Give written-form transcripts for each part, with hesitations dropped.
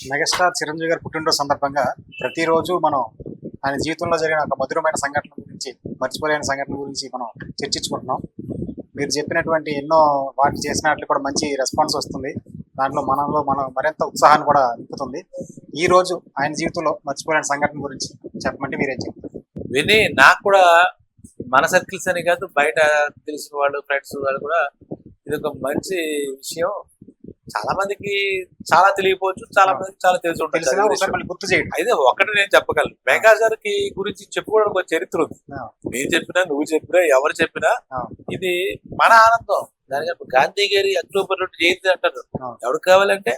Megastar Chiranjeevi గారి పుట్టినరోజు సందర్భంగా ప్రతిరోజు మనం ఆయన జీవితంలో జరిగిన ఒక మధురమైన సంఘటన గురించి, మర్చిపోలేని సంఘటన గురించి మనం చర్చించుకుంటున్నాం. మీరు చెప్పినటువంటి ఎన్నో వాటి చేసిన వాటికి కూడా మంచి రెస్పాన్స్ వస్తుంది. దాంట్లో మనం మరింత ఉత్సాహాన్ని కూడా నింపుతుంది. ఈ రోజు ఆయన జీవితంలో మర్చిపోలేని సంఘటన గురించి చెప్పమంటే మీరేం చెప్తారు? విని నాకు కూడా మన సర్కిల్స్ అని కాదు, బయట తెలిసిన వాళ్ళు, ఫ్రెండ్స్ వాళ్ళు కూడా ఇది ఒక మంచి విషయం. చాలా మందికి చాలా తెలియకపోవచ్చు, చాలా మందికి చాలా తెలిసి తెలిసినా ఒకసారి ఉంటుంది. మళ్ళీ గుర్తు చేయండి. అయితే ఒకటి నేను చెప్పగలను, మెగా గారికి గురించి చెప్పుకోవడానికి ఒక చరిత్ర ఉంది. నేను చెప్పినా, నువ్వు చెప్పినా, ఎవరు చెప్పినా ఇది మన ఆనందం. దానికి గాంధీ గారి అక్టోబర్ 2 జయంతి అంటారు. ఎవరికి కావాలంటే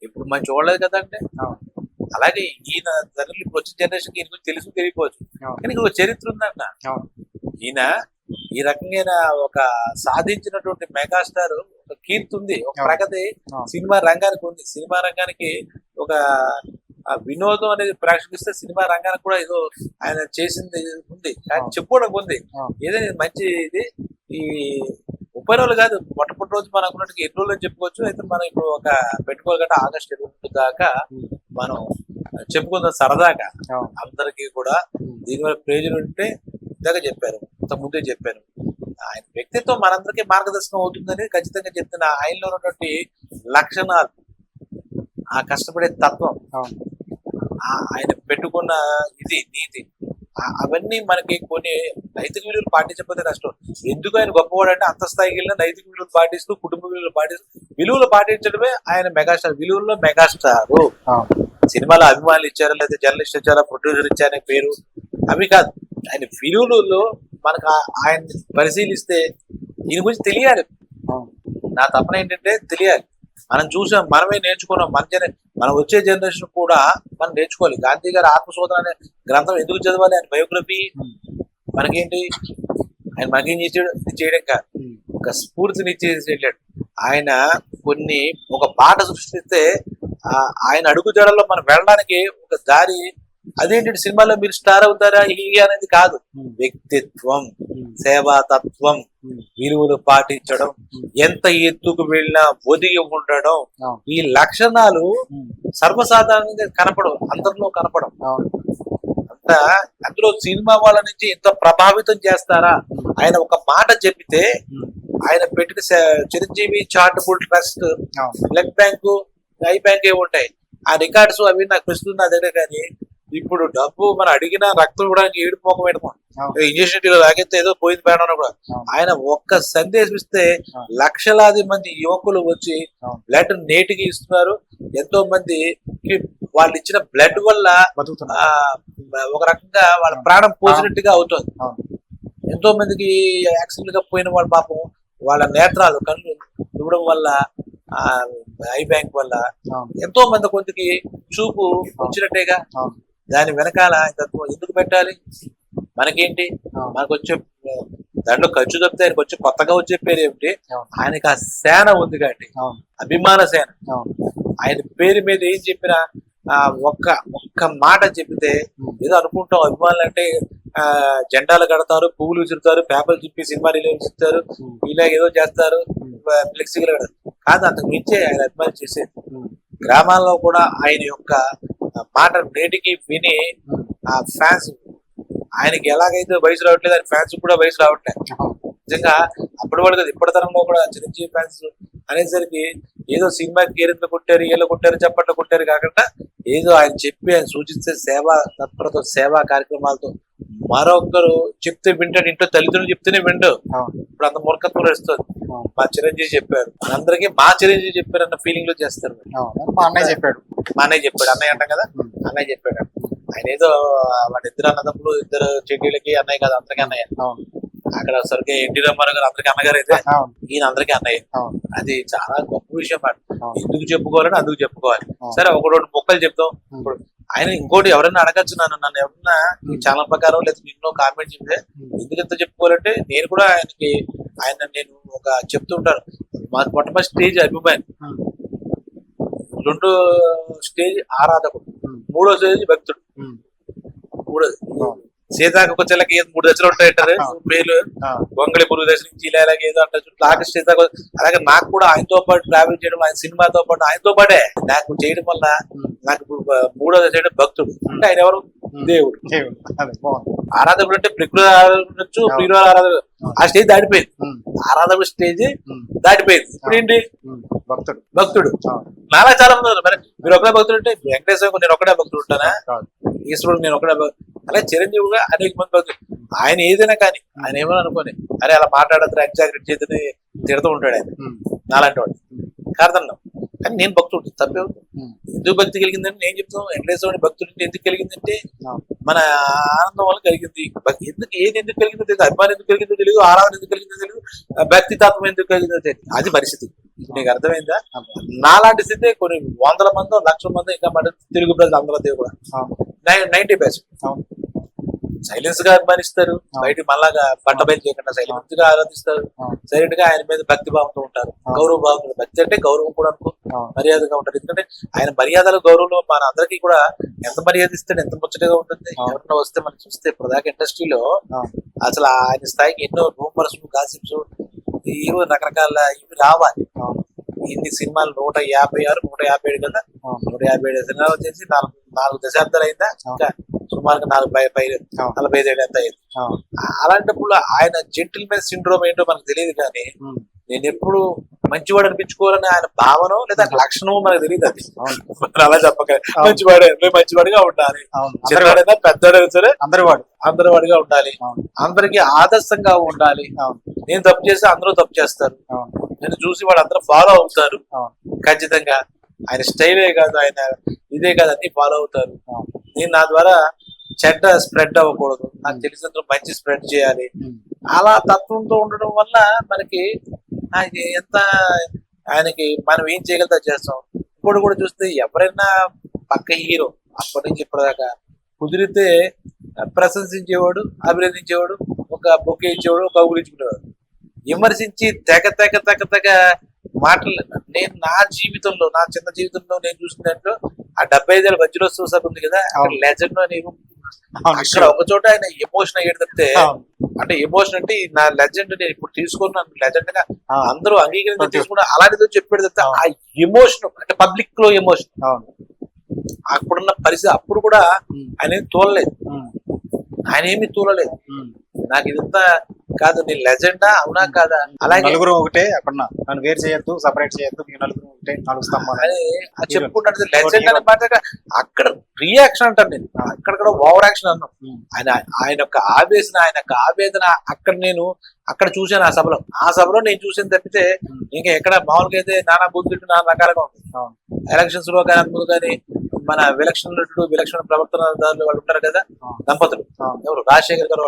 ఇప్పుడు మనం చూడలేదు కదంటే. అలాగే ఈయన తల్లి ఇప్పుడు వచ్చిన జనరేషన్ ఈయన గురించి తెలుసు తెలియకపోవచ్చు, కానీ ఒక చరిత్ర ఉందన్న. ఈయన ఈ రకంగా ఒక సాధించినటువంటి మెగాస్టార్, ఒక కీర్తి ఉంది, ఒక ప్రగతి సినిమా రంగానికి ఉంది. సినిమా రంగానికి ఒక వినోదం అనేది ప్రేక్షకిస్తే సినిమా రంగానికి కూడా ఏదో ఆయన చేసింది ఉంది, కానీ చెప్పుకోవడానికి ఉంది. ఏదైనా మంచి ఇది ఈ 30 రోజులు కాదు, మొట్టమొదటి రోజు మనం అనుకున్నట్టు ఎన్ని రోజులు చెప్పుకోవచ్చు. అయితే మనం ఇప్పుడు ఒక పెట్టుకోవాలి కదా, ఆగస్టు 22 దాకా మనం చెప్పుకుందాం సరదాగా. అందరికీ కూడా దీనివల్ల ప్రయోజనం ఉంటే ఇందాక చెప్పారు, ముందే చెప్పాను, ఆయన వ్యక్తిత్వం మనందరికీ మార్గదర్శనం అవుతుందని ఖచ్చితంగా చెప్తున్నా. ఆయనలో ఉన్నటువంటి లక్షణాలు, ఆ కష్టపడే తత్వం, ఆయన పెట్టుకున్న ఇది నీతి, అవన్నీ మనకి కొన్ని నైతిక విలువలు పాటించకపోతే కష్టం. ఎందుకు ఆయన గొప్పవాడు అంటే అంతస్థాయికి వెళ్ళిన నైతిక విలువలు పాటిస్తూ, కుటుంబ విలువలు పాటిస్తూ, విలువలు పాటించడమే ఆయన మెగాస్టార్. విలువల్లో మెగాస్టారు. సినిమాలో అభిమానులు ఇచ్చారా, లేదా జర్నలిస్ట్ ఇచ్చారా, ప్రొడ్యూసర్ ఇచ్చారనే పేరు అవి కాదు. ఆయన విలువలలో మనకు ఆయన పరిశీలిస్తే ఈయన గురించి తెలియాలి. నా తపన ఏంటంటే తెలియాలి. మనం చూసాం, మనమే నేర్చుకున్నాం. మనం వచ్చే జనరేషన్ కూడా మనం నేర్చుకోవాలి. గాంధీ గారి ఆత్మశోధన అనే గ్రంథం ఎందుకు చదవాలి? ఆయన బయోగ్రఫీ మనకేంటి, ఆయన మనకేం చేసాడు? ఇది చేయడం కాదు, ఒక స్ఫూర్తిని ఇచ్చేసి వెళ్ళాడు. ఆయన కొన్ని ఒక బాట సృష్టిస్తే ఆయన అడుగుజాడల్లో మనం వెళ్ళడానికి ఒక దారి. అదేంటి, సినిమాలో మీరు స్టార్ అవుతారా ఇది అనేది కాదు. వ్యక్తిత్వం, సేవాతత్వం, విలువలు పాటించడం, ఎంత ఎత్తుకు వెళ్ళినా ఒదిగి ఉండడం, ఈ లక్షణాలు సర్వసాధారణంగా కనపడం, అందరిలో కనపడం. అంత అందులో సినిమా వాళ్ళ నుంచి ఎంత ప్రభావితం చేస్తారా? ఆయన ఒక మాట చెప్పితే, ఆయన పెట్టిన Chiranjeevi charitable trust, blood bank, eye bank ఏ ఉంటాయి, ఆ రికార్డ్స్ అవి నాకు ప్రస్తుతం నా దగ్గర. కానీ ఇప్పుడు డబ్బు మనం అడిగినా రక్తం కూడా ఏడుపు మొక్క పెడతాం, ఇంజక్షన్ లాగైతే ఏదో పోయింది పేడ కూడా. ఆయన ఒక్క సందేశం ఇస్తే లక్షలాది మంది యువకులు వచ్చి బ్లడ్ నేటికి ఇస్తున్నారు. ఎంతో మంది వాళ్ళు ఇచ్చిన బ్లడ్ వల్ల ఒక రకంగా వాళ్ళ ప్రాణం పోసినట్టుగా అవుతుంది. ఎంతో మందికి యాక్సిడెంట్ గా పోయిన వాళ్ళ పాపం వాళ్ళ నేత్రాలు, కళ్ళు ఇవ్వడం వల్ల, ఐ బ్యాంక్ వల్ల ఎంతో మంది కొంతకి చూపు వచ్చినట్టేగా. దాని వెనకాల ఎందుకు పెట్టాలి? మనకేంటి, మనకు వచ్చే దాంట్లో ఖర్చు తప్పితే ఆయనకు వచ్చి కొత్తగా వచ్చే పేరు ఏమిటి? ఆయనకి ఆ సేన ఉంది కాబట్టి, అభిమాన సేన. ఆయన పేరు మీద ఏం చెప్పినా ఒక్క మాట చెప్పితే ఏదో అనుకుంటాం. అభిమానులు అంటే జెండాలు కడతారు, పువ్వులు విసురుతారు, పేపర్లు చెప్పి సినిమా రిలీజ్ ఇస్తారు, ఇలా ఏదో చేస్తారు, ఫ్లెక్సీలు కాదు. అంతకు మించే ఆయన అభిమానులు చేసేది. గ్రామాల్లో కూడా ఆయన యొక్క మాట నేటికి విని ఆ ఫ్యాన్స్, ఆయనకి ఎలాగైతే వయసు రావట్లేదు, ఆయన ఫ్యాన్స్ కూడా వయసు రావట్లేదు. నిజంగా అప్పటి వాళ్ళు కదా, ఇప్పటి తరంలో కూడా చిరంజీవి ఫ్యాన్స్ అనేసరికి ఏదో సినిమాకి కేరింతలు కొట్టారు, ఏళ్ళు కొట్టారు, చప్పట్లు కొట్టారు కాకుండా ఏదో ఆయన చెప్పి, ఆయన సూచిస్తే సేవా తత్పరతో, సేవా కార్యక్రమాలతో, మరొకరు చెప్తే వింటాడు. ఇంట్లో తల్లిదండ్రులు చెప్తేనే వింటాడు. ఇప్పుడు అంత మూర్ఖత్వం వస్తుంది. మా చిరంజీవి చెప్పారు, మనందరికీ మా చిరంజీవి చెప్పారు అన్న ఫీలింగ్ లో చేస్తారు. మా అన్నయ్య చెప్పాడు, అన్నయ్య అంటాం కదా, అన్నయ్య చెప్పాడు. ఆయన ఏదో వాళ్ళిద్దరు అన్నదమ్ములు, ఇద్దరు చెడ్డీలకి అన్నయ్య కదా, అందరికీ అన్నయ్య. అక్కడ సరిగ్గా ఎన్టీ రామారావు గారు అందరికీ అన్నగారు అయితే, ఈయన అందరికీ అన్నయ్య. అది చాలా గొప్ప విషయం. ఎందుకు చెప్పుకోవాలని అందుకు చెప్పుకోవాలి. సరే, ఒక 2 ముక్కలు చెప్తాం. ఇప్పుడు ఆయన ఇంకోటి ఎవరైనా అడగచ్చు, నన్ను ఎవరన్నా ఈ ఛానల్ ప్రకారం లేదా నిన్నో కామెంట్ చెప్తే ఎందుకు ఎంత చెప్పుకోవాలంటే, నేను కూడా ఆయన నేను ఒక చెప్తూ ఉంటాను. మా మొట్టమొదటి స్టేజ్ అభిమాని, 2 స్టేజ్ ఆరాధకుడు, 3వ స్టేజ్ భక్తుడు. సీతాకు చెల్లకి 3 దశలు ఉంటాయంటారు పేర్లు. గొంగళి పురుగు దశ నుంచి ఇలాగే ఏదో అంటారు. లాస్ట్ సీతాకు అలాగే నాకు కూడా ఆయనతో పాటు ట్రావెల్ చేయడం, ఆయన సినిమాతో పాటు ఆయనతో పాటే నాకు చేయడం వల్ల నాకు ఇప్పుడు 3వ దశ భక్తుడు అంటే ఆయన ఎవరు? దేవుడు. ఆరాధకుడు అంటే ప్రకృతి ఆరాధనచ్చు, ప్రియుల ఆరాధన ఆ స్టేజ్ దాటిపోయింది. ఆరాధకుడు స్టేజ్ దాటిపోయింది. ఇప్పుడు ఏంటి? భక్తుడు. భక్తుడు నాలా చాలా మంది ఉన్నారు. మరి మీరు ఒకడే భక్తుడు అంటే వెంకటేశ్వర నేను ఒకడే భక్తుడు ఉంటానా? ఈశ్వరుడు నేను ఒకడే అలా చిరంజీవిగా అనేక మంది భక్తులు. ఆయన ఏదైనా కానీ ఆయన ఏమో అనుకోని అరే అలా మాట్లాడద్దు ఎగ్జాగ్రేట్ చేద్దని తిడుతూ ఉంటాడు ఆయన నాలాంటి వాడు కారణం. కానీ నేను భక్తుడు తప్పే ఎందుకు భక్తి కలిగిందని నేను చెప్తాను. వెంకటేశ్వరుని భక్తుడి ఎందుకు కలిగిందంటే మన ఆనందం వల్ల కలిగింది. ఎందుకు ఏది ఎందుకు కలిగిందో తెలియదు, అభిమానం ఎందుకు కలిగిందో తెలియదు, ఆరాధన ఎందుకు కలిగిందో తెలియదు, భక్తి తత్వం ఎందుకు కలిగిందో తెలియదు. అది పరిస్థితి. నీకు అర్థమైందా? నాలాంటి స్థితి కొన్ని 100 మందో 1,00,000 మందో ఇంకా మన తెలుగు ప్రజలు అందరూ కూడా 90% సైలెన్స్ గా అభిమానిస్తారు. బయట మళ్ళాగా బట్టబయలు చేయకుండా సైలెన్స్ గా ఆరాధిస్తారు. సైలెంట్ గా ఆయన మీద భక్తి భావంతో ఉంటారు, గౌరవ భావంతో. భక్తి అంటే గౌరవం కూడా అనుకో, మర్యాదగా ఉంటారు. ఎందుకంటే ఆయన మర్యాదలు గౌరవం మన అందరికీ కూడా ఎంత మర్యాద ఇస్తాడు, ఎంత ముచ్చటగా ఉంటుంది. ఎవరన్నా వస్తే మనం చూస్తే ఇప్పుడు దాకా ఇండస్ట్రీలో అసలు ఆయన స్థాయికి ఎన్నో రూమర్స్ గాసిప్స్ ఇవి రకరకాల ఇవి రావాలి. ఇన్ని సినిమాలు 156 157 కదా, 157 సినిమాలు వచ్చేసి 4 దశాబ్దాలు అయిందా, ఇంకా సుమారుగా 45 ఏళ్ళు ఎంత అయింది. అలాంటప్పుడు ఆయన జెంటిల్మెన్ సిండ్రోమ్ ఏంటో మనకు తెలియదు. కానీ నేను ఎప్పుడు మంచివాడు అనిపించుకోవాలని ఆయన భావన లేదా లక్షణమో మనకు తెలియదు. అది అలా చెప్పక మంచివాడిగా ఉండాలి, చిన్నవాడైనా పెద్దవాడైనా సరే అందరి వాడిగా ఉండాలి, అందరికి ఆదర్శంగా ఉండాలి. నేను తప్పు చేస్తే అందరూ తప్పు చేస్తారు, నేను చూసి వాళ్ళు అందరూ ఫాలో అవుతారు ఖచ్చితంగా. ఆయన స్టైలే కాదు, ఆయన ఇదే కాదు, అన్ని ఫాలో అవుతారు. నేను నా ద్వారా చెడ్డ స్ప్రెడ్ అవ్వకూడదు, నాకు తెలిసినంత మంచి స్ప్రెడ్ చేయాలి. అలా తత్వంతో ఉండడం వల్ల మనకి ఎంత ఆయనకి మనం ఏం చేయగలితే చేస్తాం. ఇప్పుడు కూడా చూస్తే ఎవరైనా పక్క హీరో అప్పటి నుంచి ఇప్పటిదాకా కుదిరితే ప్రశంసించేవాడు, అభినందించేవాడు, ఒక బొకే ఇచ్చేవాడు, ఒక కౌగులించుకునేవాడు. విమర్శించి తెగ మాటలు నేను నా జీవితంలో, నా చిన్న జీవితంలో నేను చూసిన దాంట్లో ఆ 75 ఏళ్ళ వజ్రోత్సవ సభ ఉంది కదా, లెజెండ్ అని అక్కడ ఒక చోట ఆయన ఎమోషన్ అయ్యేది తప్పితే, అంటే ఎమోషన్ అంటే నా లెజెండ్ నేను ఇప్పుడు తీసుకున్నాను లెజెండ్ గా అందరూ అంగీకరించి తీసుకున్నా అలాంటిదో చెప్పాడు తప్పితే ఆ ఎమోషన్ అంటే పబ్లిక్ లో ఎమోషన్ అప్పుడున్న పరిస్థితి అప్పుడు కూడా ఆయన ఏమి తోలలేదు. నాకు ఇదంతా కాదు, నేను లెజెండా అవునా కాదా, అలాగే నలుగురు ఒకటే అక్కడ నన్ను వేరు చేయొద్దు, సపరేట్ చేయొద్దు, మీ నలుగురు ఒకటే 4 స్తంభాలు అని చెప్పుకుంటాడు. లెజెండ్ అనే మాట అక్కడ రియాక్షన్ అంటాను నేను, అక్కడ ఓవర్ యాక్షన్ అన్నాను. ఆయన యొక్క ఆవేశన, ఆయన యొక్క ఆవేదన అక్కడ చూశాను. ఆ సభలో నేను చూసాను తప్పితే ఇంకా ఎక్కడ మామూలుగా అయితే నానా బుద్ధుడు నానా రకాలుగా ఉంది. ఎలక్షన్స్ లో కానీ అందులో కానీ మన విలక్షణ ప్రవర్తనదారులు వాళ్ళు ఉంటారు కదా, దంపతులు ఎవరు రాజశేఖర్ గారు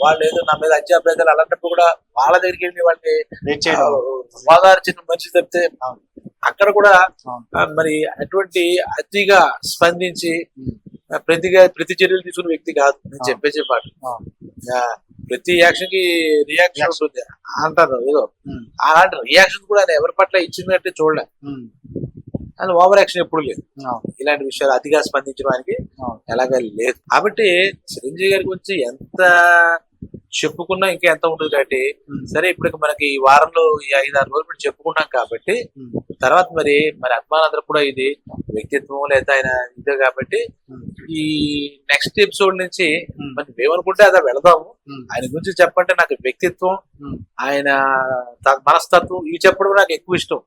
వాళ్ళు ఏదో నా మీద అత్యాప్రేతాలు అలాంటప్పుడు కూడా వాళ్ళ దగ్గరికి వెళ్ళి వాళ్ళని ఓదార్చిన మనిషి తప్పితే అక్కడ కూడా మరి అటువంటి అతిగా స్పందించి ప్రతి చర్యలు తీసుకున్న వ్యక్తి కాదు. నేను చెప్పేసే మాట ప్రతి యాక్షన్ కి రియాక్షన్ ఉంటుంది అంటారు ఏదో, అలాంటి రియాక్షన్ కూడా ఎవరి పట్ల ఇచ్చినట్టే చూడలే. అది ఓవర్ యాక్షన్ ఎప్పుడు లేదు. ఇలాంటి విషయాలు అతిగా స్పందించడం ఆయనకి ఎలాగా లేదు. కాబట్టి చిరంజీవి గారి గురించి ఎంత చెప్పుకున్నా ఇంకా ఎంత ఉంటుంది కాబట్టి సరే, ఇప్పుడు మనకి ఈ వారంలో ఈ 5-6 రోజులు చెప్పుకున్నాం కాబట్టి తర్వాత మరి అభిమానులందరూ కూడా ఇది వ్యక్తిత్వం లేదా ఆయన ఇదే కాబట్టి ఈ నెక్స్ట్ ఎపిసోడ్ నుంచి మనం ఏమనుకుంటే అదే వెళదాము. ఆయన గురించి చెప్పంటే నాకు వ్యక్తిత్వం, ఆయన మనస్తత్వం ఇవి చెప్పడం నాకు ఎక్కువ ఇష్టం.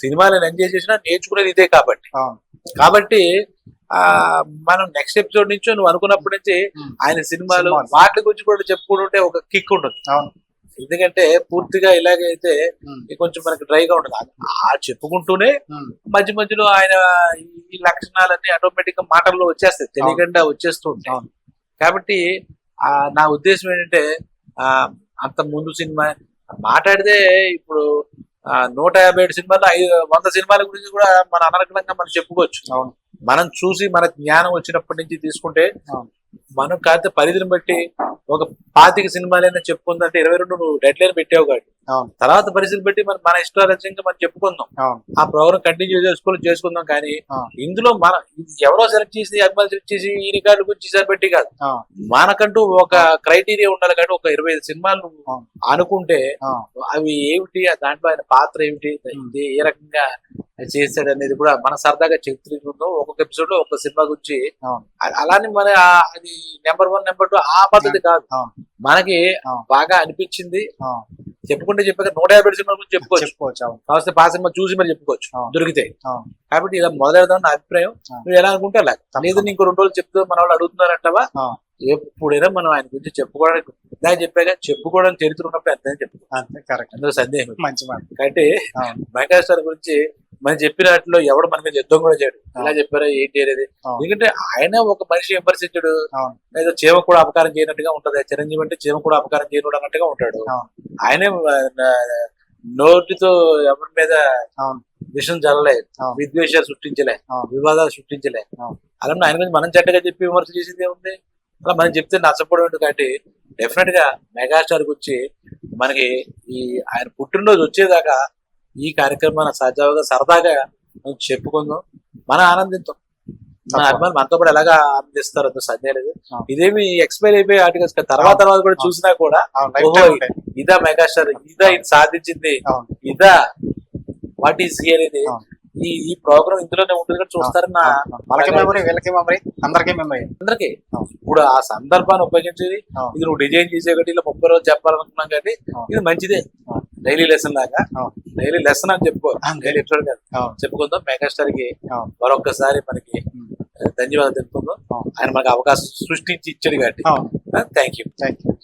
సినిమాలను ఎంజాయ్ చేసినా నేర్చుకునేది ఇదే కాబట్టి మనం నెక్స్ట్ ఎపిసోడ్ నుంచి నువ్వు అనుకున్నప్పటి నుంచి ఆయన సినిమాలు వాటి గురించి కూడా చెప్పుకుంటుంటే ఒక కిక్ ఉంటుంది. ఎందుకంటే పూర్తిగా ఇలాగైతే కొంచెం మనకి డ్రైగా ఉంటుంది. చెప్పుకుంటూనే మధ్య మధ్యలో ఆయన ఈ లక్షణాలన్నీ ఆటోమేటిక్ గా మాటల్లో వచ్చేస్తాయి, తెలియకుండా వచ్చేస్తూ ఉంటాయి. కాబట్టి నా ఉద్దేశం ఏంటంటే అంత ముందు సినిమా మాట్లాడితే ఇప్పుడు 157 సినిమాలు 100 సినిమాల గురించి కూడా మన అనర్గళంగా మనం చెప్పుకోవచ్చు. మనం చూసి మన జ్ఞానం వచ్చినప్పటి నుంచి తీసుకుంటే మనం కాకపోతే పరిధిని బట్టి ఒక 25 సినిమాలైనా చెప్పుకుందంటే 22 నువ్వు డెడ్ లైన్ పెట్టావు కాబట్టి అవును తర్వాత పరిస్థితిని బట్టి మన ఇష్టారాజ్యంగా మనం చెప్పుకుందాం, అవును ఆ ప్రోగ్రామ్ కంటిన్యూ చేసుకుందాం. కానీ అవును ఇందులో ఎవరో సెలెక్ట్ చేసి అభిమానులు సెలెక్ట్ చేసి ఈ రికార్డు గురించి సరిపెట్టి కాదు, అవును మనకంటూ ఒక క్రైటీరియా ఉండాలి. కాబట్టి ఒక 25 సినిమాలు అవును అనుకుంటే అవును అవి ఏమిటి, దాంట్లో ఆయన పాత్ర ఏమిటి, ఇది ఏ రకంగా చేశాడు అనేది కూడా మన సరదాగా చిత్రీకృతం. ఒక్కొక్క ఎపిసోడ్ లో ఒక్కొక్క సినిమా గురించి అవును అలానే మన అది నెంబర్ 1 నెంబర్ 2 ఆ పద్ధతి కాదు, అవును మనకి అవును బాగా అనిపించింది అవును చెప్పుకుంటే చెప్పాక 150 సినిమాల గురించి చెప్పుకోవచ్చు. చెప్పుకోవచ్చు. అవును కావస్తే పాత సినిమా చూసి మరి చెప్పుకోవచ్చు అవును దొరికితే. అవును కాబట్టి ఇలా మొదలెడదాం నా అభిప్రాయం. అవును. నువ్వు ఎలా అనుకుంటే అలా, లేదు ఇంకో 2 రోజులు చెప్తూ మన వాళ్ళు అడుగుతున్నారంటవా, అవును. ఎప్పుడైనా మనం ఆయన గురించి చెప్పుకోవడానికి ఇందాక చెప్పాక చెప్పుకోవడం చరిత్ర ఉన్నప్పుడు ఎంత చెప్పు, అంతే కరెక్ట్. అందులో సందేహం లేదు. మంచి మాట. కాబట్టి అవును మెగాస్టార్ గురించి మనం చెప్పిన వాటిలో ఎవడు మన మీద యుద్ధం కూడా చేయడు, ఇలా అవును. చెప్పారా ఏంటి అనేది. అవును ఎందుకంటే ఆయన ఒక మనిషి విమర్శించడు, అవును ఏదో చీమ కూడా అపకారం చేయనట్టుగా ఉంటది. చిరంజీవి అంటే చీమ కూడా అపకారం చేయనుడు అన్నట్టుగా ఉంటాడు. అవును ఆయనే నోటితో ఎవరి మీద అవును విషం జల్లలేదు, అవును విద్వేషాలు సృష్టించలే, అవును వివాదాలు సృష్టించలే. అవును అలా ఆయన గురించి మనం చెడ్డగా చెప్పి విమర్శ చేసేది ఏముంది, అలా మనం చెప్తే నచ్చపోవడం ఏంటి. కాబట్టి డెఫినెట్ గా మెగాస్టార్ గురించి మనకి ఈ ఆయన పుట్టినరోజు వచ్చేదాకా ఈ కార్యక్రమాన్ని సజావుగా సరదాగా మనం చెప్పుకుందాం, మనం ఆనందిద్దాం. మన అభిమానులు మనతో కూడా ఎలాగా ఆనందిస్తారు అంత సందేహం లేదు. అవును. ఇదేమి ఎక్స్పైర్ అయిపోయి ఆర్టికల్స్ తర్వాత కూడా అవును. చూసినా కూడా అవును లైఫ్ ఓహో టైం ఉంటాయి. ఇదా మెగాస్టార్, ఇదా ఇది సాధించింది, అవును ఇదా వాట్ ఈస్ అనేది అవును ఈ ప్రోగ్రామ్ ఇందులోనే ఉంటుంది కూడా చూస్తారని నా మనకి మెమరీ, వీళ్ళకి మెమరీ, అందరికీ మెమరీ. అందరికి. అవును. ఇప్పుడు ఆ సందర్భాన్ని ఉపయోగించి అవును. ఇది నువ్వు డిజైన్ చేసే కాబట్టి ఇలా 30 రోజులు చెప్పాలనుకున్నాం కానీ అవును. ఇది మంచిదే, అవును. డైలీ లెసన్ లాగా. అవును. డైలీ లెసన్ అని చెప్పుకో, అంతే. డైలీ ఎపిసోడ్ కాదు, అవును చెప్పుకుందాం. మెగాస్టార్ కి అవును మరొకసారి మనకి ఉమ్. ధన్యవాదాలు తెలుపుకుందాం. అవును ఆయన మనకు అవకాశం సృష్టించి ఇచ్చాడు కాబట్టి అవును థ్యాంక్ యూ. Thank you.